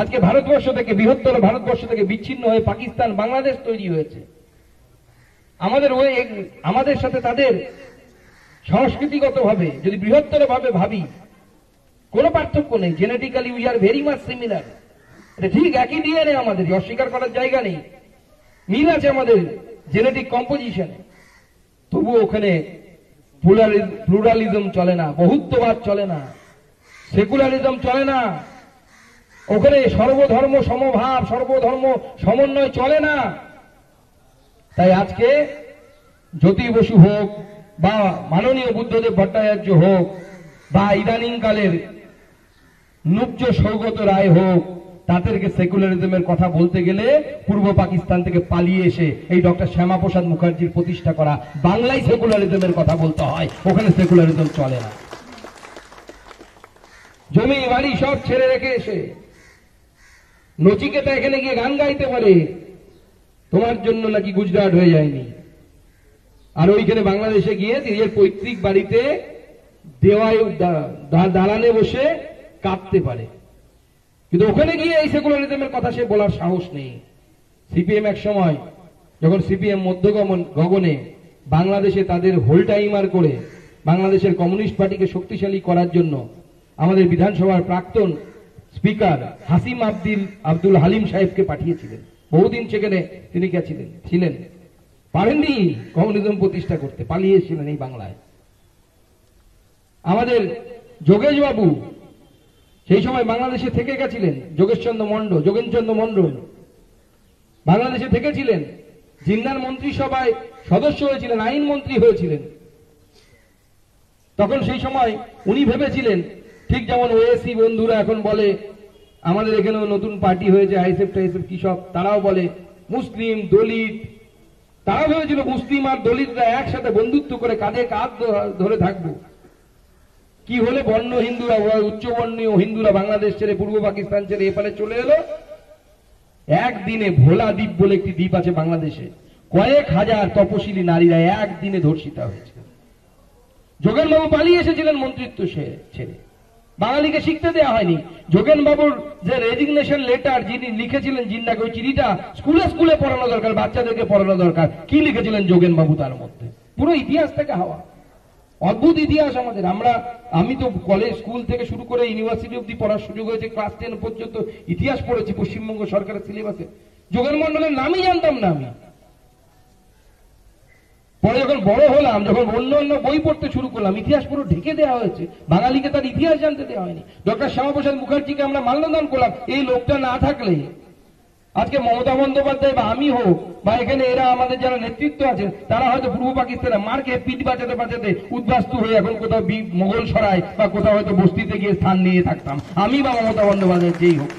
আজকে ভারতবর্ষ থেকে, বৃহত্তর ভারতবর্ষ থেকে বিচ্ছিন্ন হয়ে পাকিস্তান, বাংলাদেশ তৈরি হয়েছে। আমাদের সাথে তাদের সংস্কৃতিগতভাবে যদি বৃহত্তর ভাবে ভাবি, কোনো পার্থক্য নেই। Genetically we are very much similar. এটা ঠিক একই ডিএনএ আমাদের, অস্বীকার করার জায়গা নেই। মিল আছে আমাদের জেনেটিক কম্পোজিশনে। তবুও ওখানে প্লুরালিজম চলে না, বহুত্ববাদ চলে না, সেকুলারিজম চলে না। ওখানে সর্বধর্ম সমভাব, সর্বধর্ম সমন্বয় চলে না। তাই আজকে জ্যোতি বসু হোক বা মাননীয় বুদ্ধদেব ভট্টাচার্য হোক বা ইদানিং কালের নুব্জ সৌগত রায় হোক, তাদেরকে সেকুলারিজমের কথা বলতে গেলে পূর্ব পাকিস্তান থেকে পালিয়ে এসে এই ডক্টর শ্যামাপ্রসাদ মুখার্জির প্রতিষ্ঠা করা বাংলায় সেকুলারিজমের কথা বলতে হয়। ওখানে সেকুলারিজম চলে না। জমি বাড়ি সব ছেড়ে রেখে এসে নচিকেতা এখানে গিয়ে গান গাইতে পারে, তোমার জন্য নাকি গুজরাট হয়ে যায়নি। আর ওইখানে বাংলাদেশে গিয়ে নিজের পৈতৃক বাড়িতে দেওয়ায় দালানে বসে কাঁদতে পারে, কিন্তু ওখানে গিয়ে এই সেকুলারিজমের কথা সে বলার সাহস নেই। সিপিএম এক সময় যখন সিপিএম মধ্য গগনে বাংলাদেশে তাদের হোল টাইমার করে বাংলাদেশের কমিউনিস্ট পার্টিকে শক্তিশালী করার জন্য আমাদের বিধানসভার প্রাক্তন স্পিকার হাসিম আব্দুল হালিম সাহেবকে পাঠিয়েছিলেন। বহুদিন সেখানে তিনি ছিলেন, পারেননি কমিউনিজম প্রতিষ্ঠা করতে, পালিয়েছিলেন এই বাংলায়। আমাদের যোগেশ বাবু সেই সময় বাংলাদেশে থেকে গেছিলেন, যোগেনচন্দ্র মন্ডল বাংলাদেশে থেকেছিলেন, জিন্নার মন্ত্রিসভায় সদস্য হয়েছিলেন, আইন মন্ত্রী হয়েছিলেন। তখন সেই সময় উনি ভেবেছিলেন, ঠিক যেমন ওএসি বন্ধুরা এখন বলে আমাদের এখানেও নতুন পার্টি হয়েছে, আইএসএফ টাইএসএফ কি সব, তারাও বলে মুসলিম দলিত, তারা ভেবেছিল মুসলিম আর দলিতরা একসাথে বন্ধুত্ব করে কাঁধে কাঁধ ধরে থাকবো। কি হলে বর্ণ হিন্দুরা, উচ্চবর্ণীয় হিন্দুরা বাংলাদেশ ছেড়ে পূর্ব পাকিস্তান ছেড়ে এপারে চলে এলো। একদিনে ভোলা দ্বীপ বলে একটি দ্বীপ আছে বাংলাদেশে, কয়েক হাজার তপশিলি নারীরা একদিনে ধর্ষিতা হয়েছে। যোগেন বাবু পালিয়ে এসেছিলেন মন্ত্রিত্ব ছেড়ে, বাঙালিকে শিখতে দেওয়া হয়নি। যোগেন বাবুর যে রেজিগনেশন লেটার যিনি লিখেছিলেন জিন্নাকে, ওই চিঠিটা স্কুলে স্কুলে পড়ানো দরকার, বাচ্চাদেরকে পড়ানো দরকার। কি লিখেছিলেন যোগেন বাবু তার মধ্যে? পুরো ইতিহাস থেকে হাওয়া, অদ্ভুত ইতিহাস আমাদের। আমি তো কলেজ স্কুল থেকে শুরু করে ইউনিভার্সিটি অব্দি পড়ার সুযোগ হয়েছে, ক্লাস 10 পর্যন্ত ইতিহাস পড়েছি পশ্চিমবঙ্গ সরকারের সিলেবাসে। যোগেন মন্ডলের নামই জানতাম না আমি। পরে যখন বড় হলাম, যখন অন্য অন্য বই পড়তে শুরু করলাম, ইতিহাস পুরো ঢেকে দেওয়া হয়েছে, বাঙালিকে তার ইতিহাস জানতে দেওয়া হয়নি। ডক্টর শ্যামাপ্রসাদ মুখার্জিকে আমরা মাল্যদান করলাম। এই লোকটা না থাকলে আজকে মমতা বন্দ্যোপাধ্যায় বা আমি হোক বা এখানে এরা আমাদের যারা নেতৃত্ব আছে, তারা হয়তো পূর্ব পাকিস্তানে মারকে পিঠ বাঁচাতে বাঁচাতে উদ্বাস্তু হয়ে এখন কোথাও মোগল সরায় বা কোথাও হয়তো বস্তিতে গিয়ে স্থান নিয়ে থাকতাম, আমি বা মমতা বন্দ্যোপাধ্যায় যেই হোক।